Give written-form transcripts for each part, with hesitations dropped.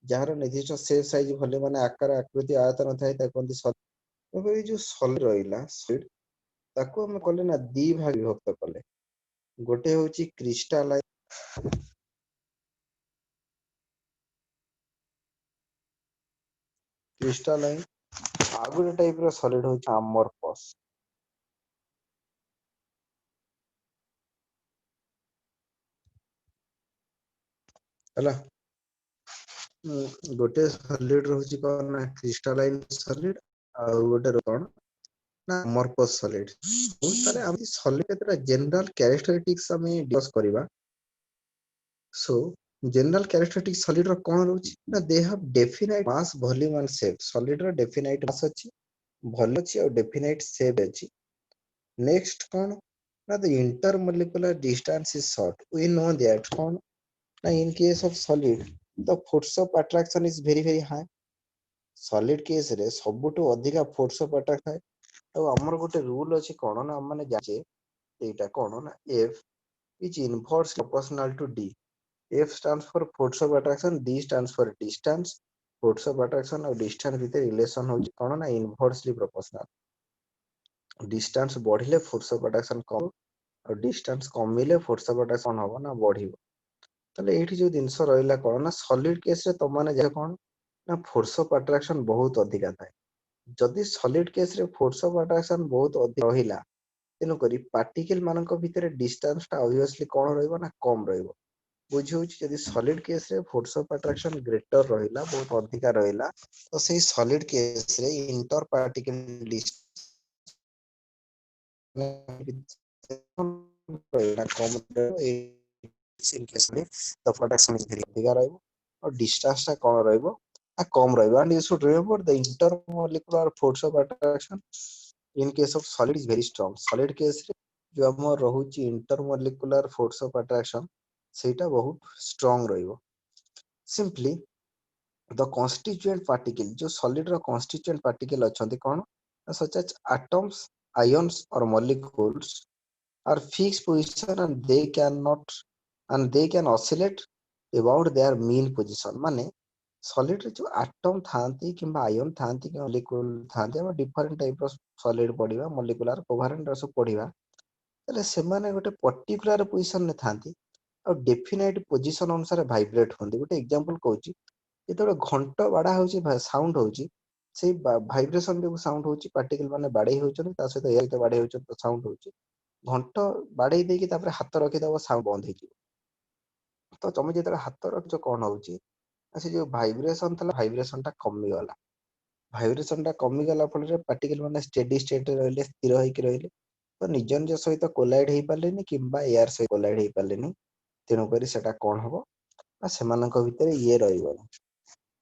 Jar निर्दिष्ट shape size भले माने आकार आकृति आयतन थाए कहते सॉलिड। जो सॉलिड रहिला सॉलिड ताको हम कहले ना दी भाग विभक्त कले। गोटे होची क्रिस्टालाइन आ गोटे टाइप रो सॉलिड होची अमोर्फस हला। गोटे सॉलिड रहउची कोन ना क्रिस्टालाइन सॉलिड आ गोटे कोन ना अमोर्फस सॉलिड। ताले हम सॉलिड केतरा जनरल कैरेक्टरिस्टिक्स हम डिस्कस करबा। सो जनरल कैरेक्टरिस्टिक्स सॉलिड रो कोन रहउची ना they have definite mass volume and shape. Solid रो डेफिनाइट मास अछि वॉल्यूम अछि और डेफिनाइट शेप अछि। नेक्स्ट कोन ना the intermolecular distance is short. We know that कोन ना in case of solid the force of attraction is very high. Solid case रे सबुटो अधिका फोर्स ऑफ अट्रैक्शन है। तो हमर गोटे रूल अछि कोन ना माने जाचे एटा कोन ना F is inverse proportional to D. F stands for force of attraction, D stands for distance. Force of attraction और distance भितर रिलेशन होची कोन ना इनवर्सली प्रोपोर्शनल। डिस्टेंस बढ़िले फोर्स ऑफ अट्रैक्शन कम और डिस्टेंस कमिले फोर्स ऑफ अट्रैक्शन हबो ना बढ़िबो। तले एठी जो जिंस रहिला कोन ना सॉलिड केस रे तो माने जे कोन ना फोर्स ऑफ अट्रैक्शन बहुत अधिका थाए। जदि सॉलिड केस रे फोर्स ऑफ अट्रैक्शन बहुत अधिक रहिला तेनु करी पार्टिकल मानक भितर डिस्टेंस ता ऑब्वियसली कोन रहइबो ना कम रहइबो। बुझी होची यदि सॉलिड केस रे फोर्स ऑफ अट्रैक्शन ग्रेटर रहिला बहुत अधिका रहिला तो सेही सॉलिड केस रे इंटर पार्टिकल डिस्टेंस कम इन केस में द प्रोडक्शन इज वेरी अधिका रहइबो और डिस्टेंस ता कोन रहइबो आ कम रहइबो। And you should remember the intermolecular force of attraction in case of solid is very strong. Solid case रे जो हम रहउची इंटरमोलिकुलर फोर्स ऑफ अट्रैक्शन सेटा बहुत strong रहइबो। Simply the constituent particle जो solid row constituent particle अछंती cone such as atoms, ions or molecules are fixed position and they can oscillate about their mean position। माने solid रे जो atom थांती किबा ion थांती कि molecule थांती हम different type रो solid पढिबा molecular covalent रो सब पढिबा तले से माने गोटे पर्टिकुलर पोजीशन में थांती और डेफिनाइट पोजीशन अनुसार वाइब्रेट होंदी। गोटे एग्जांपल कहूची जेतबे घंट बाडा होची साउंड होची से वाइब्रेशन जो साउंड होची पार्टिकल माने बाडे होचन ता सहित एयर के बाडे होचन तो साउंड होची। घंट बाडे देकी तापर हाथ रखि दबो साउंड बंद हेची। तो तुम जेतबे हाथ रखिचो कोन होची से जो वाइब्रेशन थला वाइब्रेशन ता कमी गला। वाइब्रेशन ता कमी गला फल रे पार्टिकल माने स्टेडी स्टेट रे रहले स्थिर होई के रहले तो निज निज सहित कोलाइड हेई पालेनी किबा एयर सहित कोलाइड हेई पालेनी। तेनु करी सेटा कोन हबो ना सेमानक भितर ये रहइबो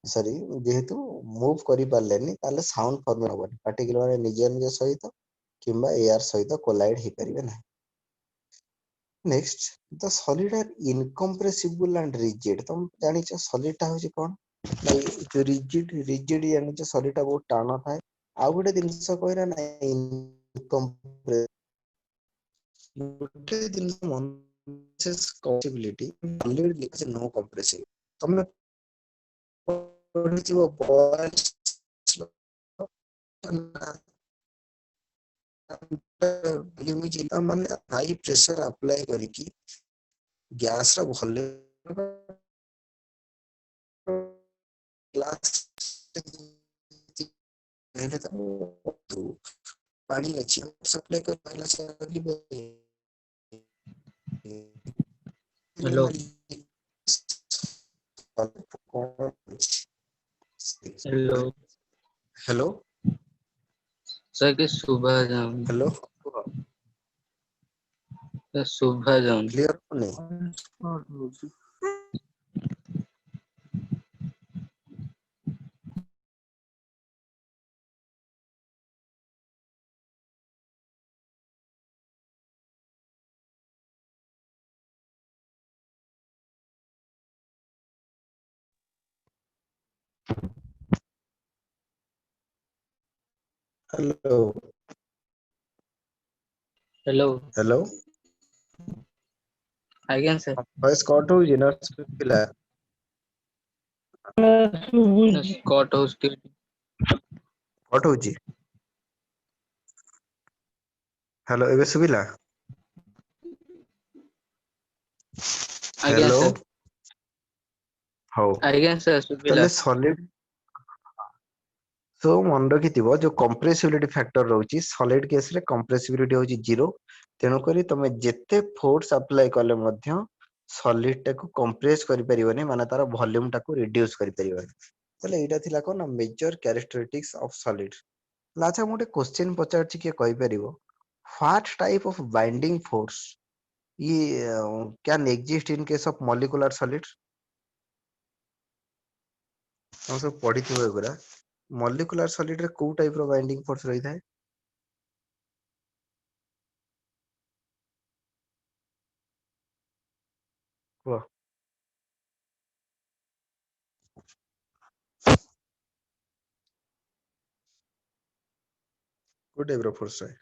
सॉरी जेहेतु मूव करि पालेनी ताले साउंड फॉर्म हबो पार्टिकल माने निज निज सहित किबा एयर सहित कोलाइड हेई परिबे ना। Next the solid are incompressible and rigid. तुम जानि छ सॉलिड ता होची कोन जो रिजिड रिजिड यानी छ सॉलिड ता बहुत टाना थाए। आ गोटे जिंस कहरा ना इनकम्प्रेसिबल गोटे जिंस मनसेस पॉसिबिलिटी सॉलिड लिखा नो कंप्रेसिबल। तुम पढिथिबो बॉयल्स लिमिट माने हाई प्रेशर अप्लाई करिकी गैस रा वॉल्यूम ग्लास पहले तो पानी अच्छी सप्लाई कर पहला से हेलो हेलो हेलो सर के सुबह जाऊं हेलो सुबह जाऊं क्लियर नहीं हेलो हेलो हेलो आज्ञा सर वॉइस कट हो नर्स पिला कट होस्ट कट होची हेलो एबे सुबिला आज्ञा हेलो सर हौ आज्ञा सर सुबिला ताले सॉलिड सो मन रखिथिबो जो कंप्रेसिबिलिटी फैक्टर रहउची सॉलिड केस रे कंप्रेसिबिलिटी होची 0 तेनो करी तमे जेते फोर्स अप्लाई कले मध्य सॉलिड टाको कंप्रेस करि परिबने माने तार वॉल्यूम टाको रिड्यूस करि परिबने ताले एटा थिला कोन मेजर कैरेक्टरिस्टिक्स ऑफ सॉलिड लाचा मोटे क्वेश्चन पचारछि के कहि परिबो what type of binding force ये can exist in case of molecular solid हम सब पढ़िथिबो एगुरा मॉलिक्यूलर सॉलिड रे को टाइप रो बाइंडिंग फोर्स रही थाए को को टाइप रो फोर्स रहे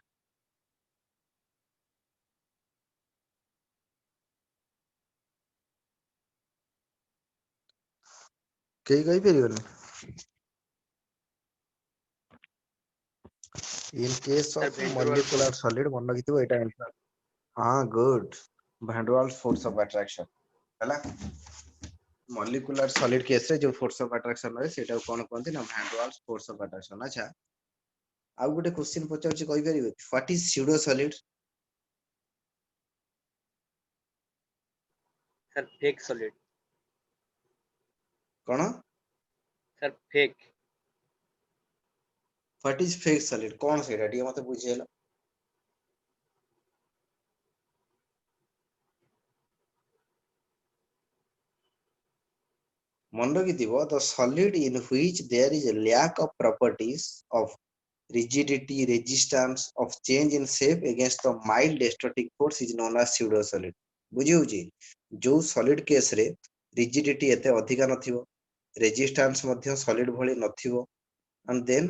केही कहि परिबने in case sir of Van der Waals molecular solid मन रखिथिबो एटा आंसर हां good Van der Waals force of attraction हैला मॉलिक्यूलर सॉलिड केस रे जो फोर्स ऑफ अट्रैक्शन रहे सेटा कोन कहंती ना van der Waals force of attraction अच्छा आउ गोटे क्वेश्चन पचारछि कहि परिबे what is pseudo solid sir fake solid कोन sir fake what is fake solid कोन सेटा टी मते बुझेला मन रखिथिबो the solid in which there is a lack of properties of rigidity resistance of change in shape against the mild static force is known as pseudo solid बुझी होची जो सॉलिड केस रे रिजिडिटी एते अधिका नथिबो रेजिस्टेंस मध्य solid भली नथिबो and then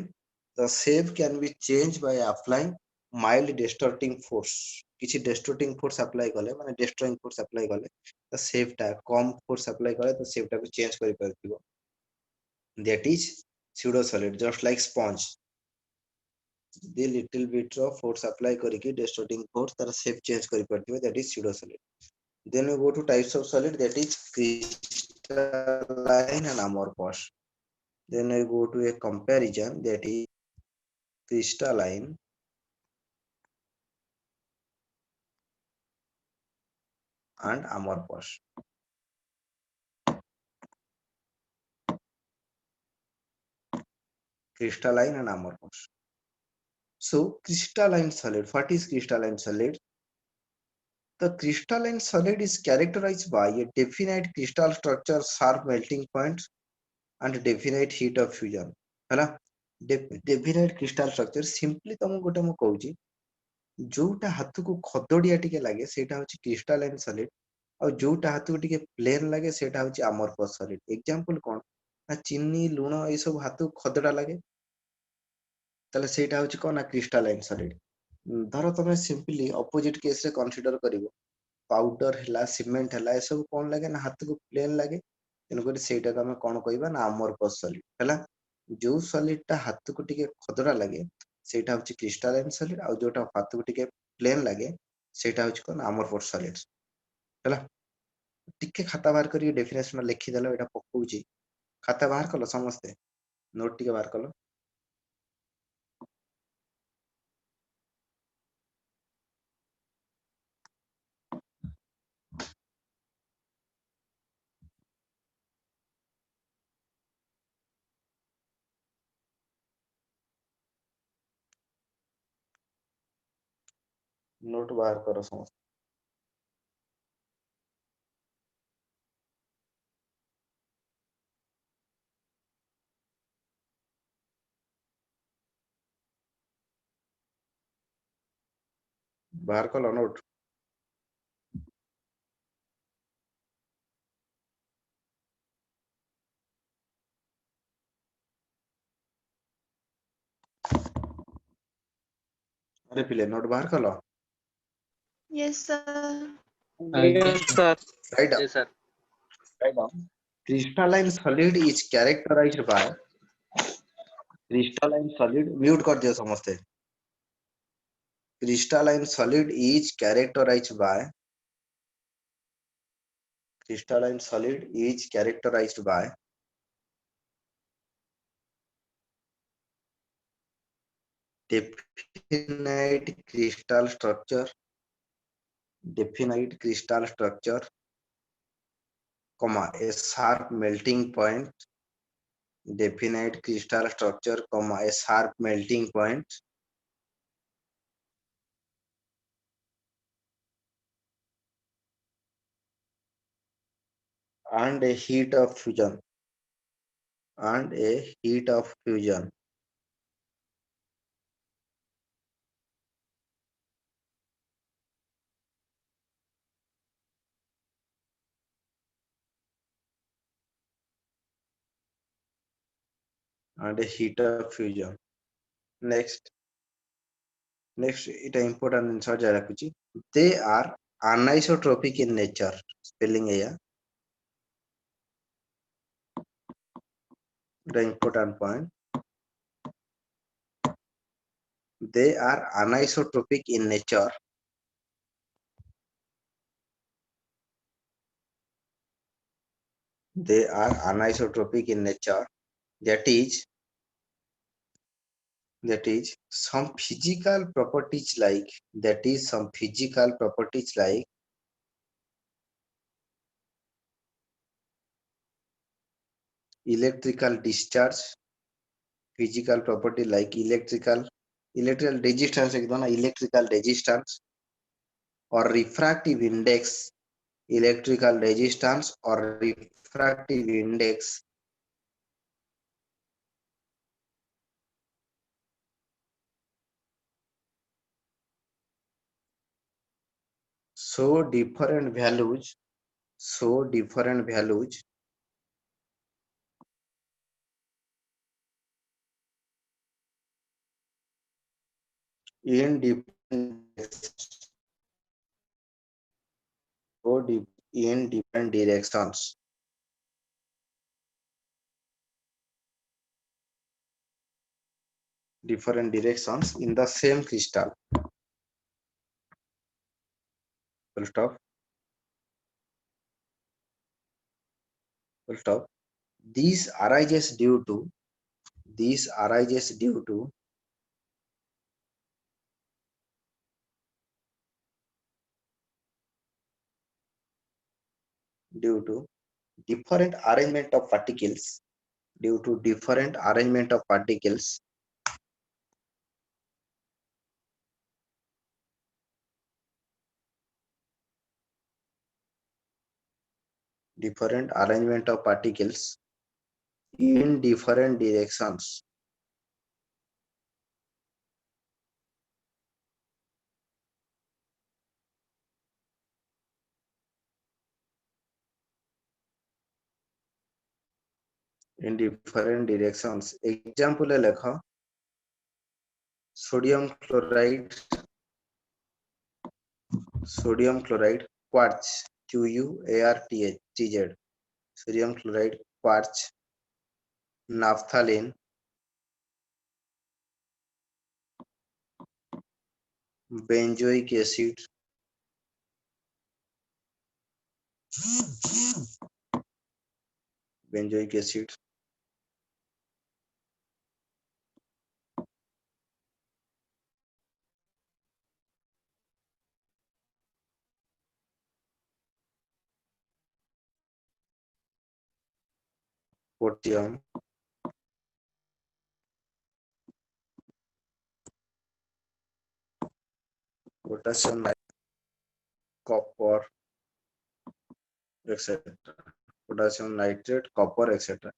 the shape can be changed by applying mild distorting force किछि distorting force apply कले माने डिस्ट्रॉइंग फोर्स अप्लाई कले तो शेप टा कम फोर्स अप्लाई कले तो शेप टा को चेंज करि परथिबो that is pseudo solid just like sponge the little bit of force apply करके distorting force तार shape change करि परथिबो that is pseudo solid then we go to types of solid that is crystalline and amorphous then we go to a comparison that is crystalline and amorphous crystalline and amorphous so crystalline solid what is crystalline solid the crystalline solid is characterized by a definite crystal structure sharp melting points and definite heat of fusion है ना definite crystal structure simply तुमको गोटे मु कहूची जोटा हाथ को खदड़िया टिके लागे सेटा होची क्रिस्टालाइन सॉलिड और जोटा हाथ को टिके प्लेन लागे सेटा होची अमोर्फस सॉलिड एग्जांपल कोन ना चीनी लूण ए सब हाथ को खदड़ा लागे ताले सेटा होची कोन ना क्रिस्टालाइन सॉलिड धरो तमे सिंपली ऑपोजिट केस रे कंसीडर करिवो पाउडर हला सीमेंट हला ए सब कोन लागे ना हाथ को प्लेन लागे तेन कर सेटा को हम कोन कहबा ना अमोर्फस सॉलिड हला जो सॉलिड टा हाथ को टिके खदड़ा लागे सेटा होची क्रिस्टालाइन सॉलिड और जोटा हाथ को टिके प्लेन लागे सेटा होची कोन अमोर्फस सॉलिड हला टिके खाता बाहर करी डेफिनेशन लिखि देलो एटा पकोउची खाता बाहर कलो समस्ते नोट टिके बाहर कलो नोट बाहर करो समस्त बाहर कलो नोट अरे पिले नोट बाहर कलो Yes, sir. आज्ञा Yes, sir. Right yes sir down Crystalline solid is characterized by crystalline solid mute कर दियो समझते crystalline solid is characterized by definite crystal structure comma a sharp melting point definite crystal structure comma a sharp melting point and a heat of fusion and a heat of fusion and a heat of fusion next এটা important ଜିନିଷ ଯାହା ରଖୁଛି they are anisotropic in nature spelling ଏଇଆ the important point they are anisotropic in nature they are anisotropic in nature that is some physical properties like electrical discharge physical property like electrical resistance एकदम electrical resistance or refractive index electrical resistance or refractive index show different values in different directions in the same crystal full stop This arises due to due to different arrangement of particles due to different arrangement of particles different arrangement of particles in different directions example है लेखा sodium chloride quartz QUARTZ sodium chloride quartz naphthalene benzoic acid potassium copper etc potassium nitrate copper etc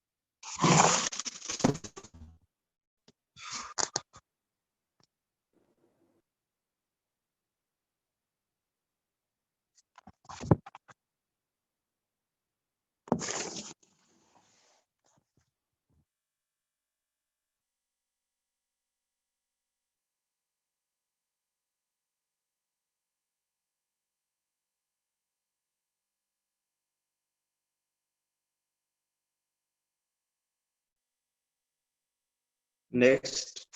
Next,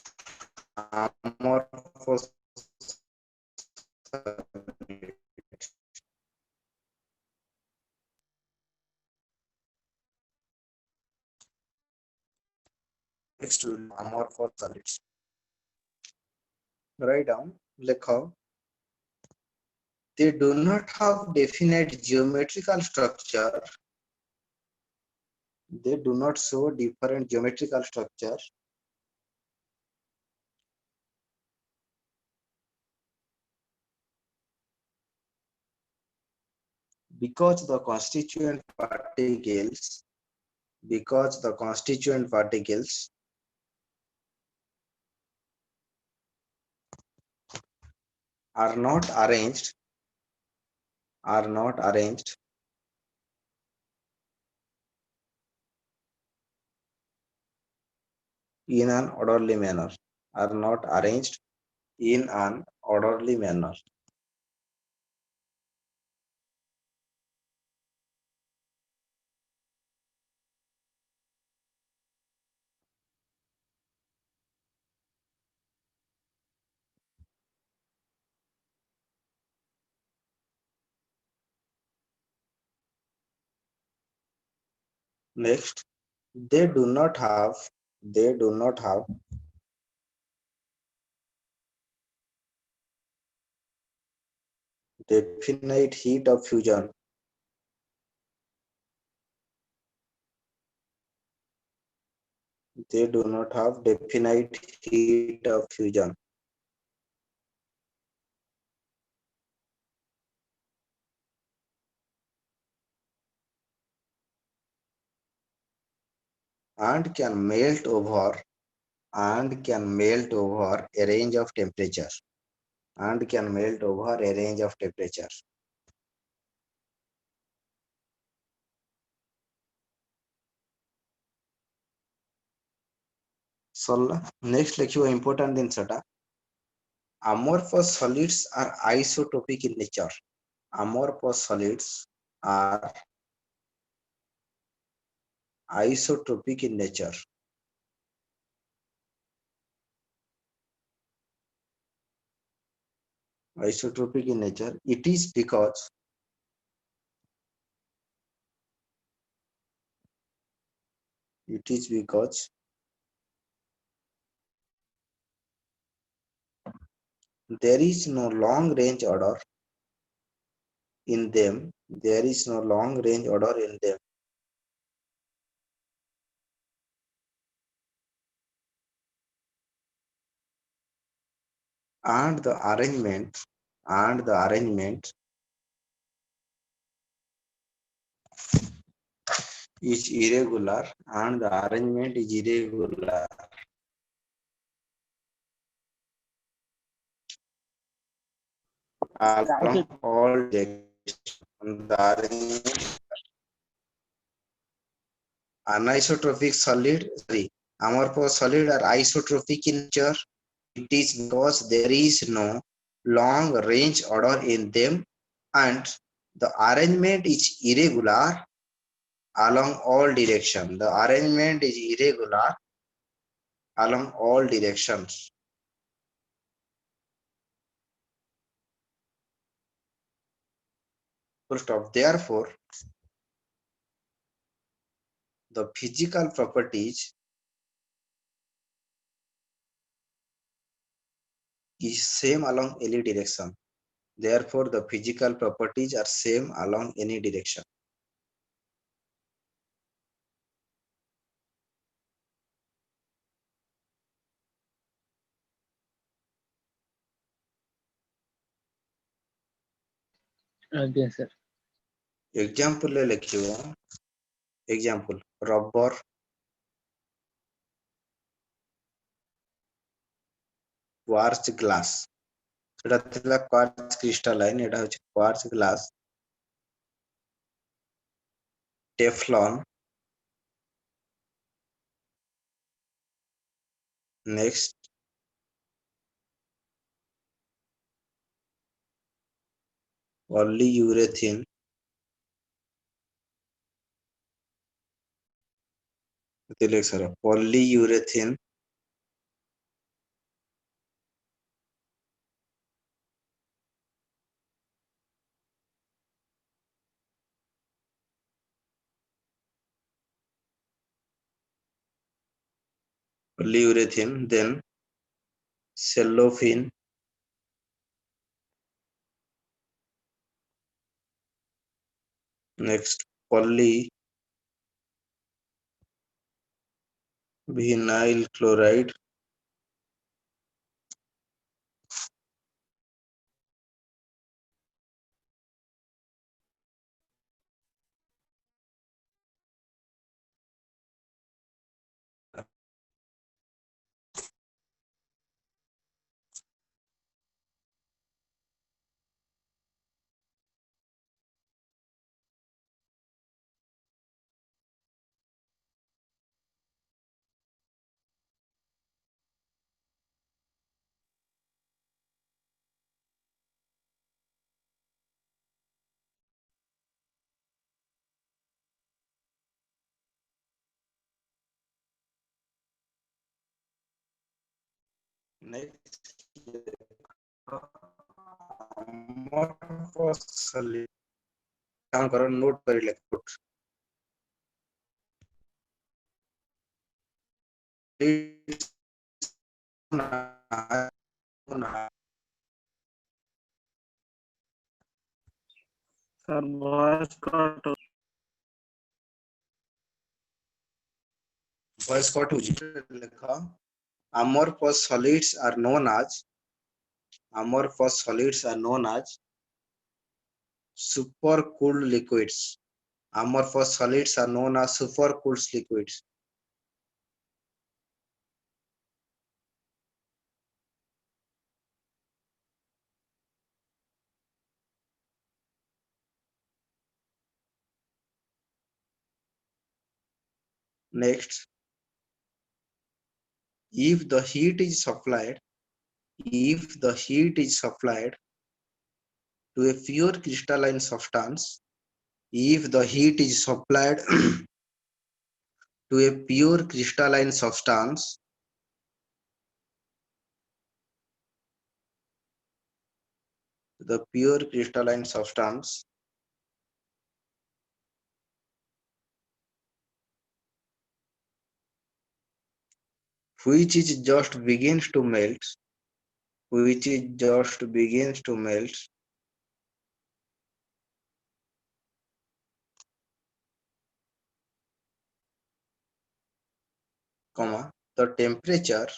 amorphous solid. Next, amorphous solids. Write down, lekha. They do not have definite geometrical structure. They do not show different geometrical structure. Because the constituent particles are not arranged in an orderly manner. Are not arranged in an orderly manner. Next, they do not have definite heat of fusion. They do not have definite heat of fusion. And can melt over a range of temperature. So next lecture important in seta. Amorphous solids are isotopic in nature. Amorphous solids are isotopic in nature. Isotopic in nature. It is because there is no long range order in them. And the arrangement is irregular along all directions. The arrangement anisotropic solid, amorphous solid are isotropic in nature. It is because there is no long range order in them and the arrangement is irregular along all directions. The arrangement is irregular along all directions. Full stop. Therefore, the physical properties is same along any direction. Therefore, the physical properties are same along any direction. Yes, sir. Example lekhibo. Example rubber, quartz glass. এটা ଥିଲା quartz crystalline, এটা হচ্ছে quartz glass. Teflon. Next, polyurethane. polyurethane polyurethane, then cellophane, next polyvinyl chloride, next amorphous solid, काम करो note कर लिखो sir voice cut voice cut हो लिखा amorphous solids are known as amorphous solids are known as supercooled liquids. Amorphous solids are known as supercooled liquids. Next, if the heat is supplied to a pure crystalline substance, if the heat is supplied to a pure crystalline substance, the pure crystalline substance, which is just begins to melt, which is just begins to melt, comma, the temperature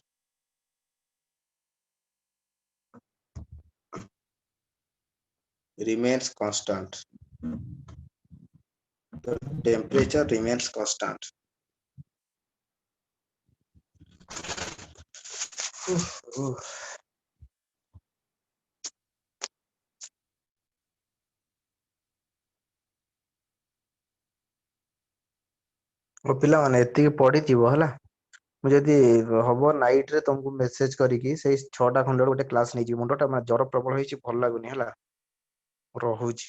remains constant. The temperature remains constant. ପିଲାମାନେ ଏତିକି ପଢିଥିବ ହେଲା ମୁଁ ଯଦି ହବ night ରେ ତମକୁ message କରିକି ସେଇ 6ଟା ଖଣ୍ଡେ ଗୋଟେ କ୍ଲାସ୍ ନେଇଯିବି ମୁଣ୍ଡଟା ମାନେ ଜର ପ୍ରବଳ ହେଇଛି ଭଲ ଲାଗୁନି ହେଲା ରହୁଛି।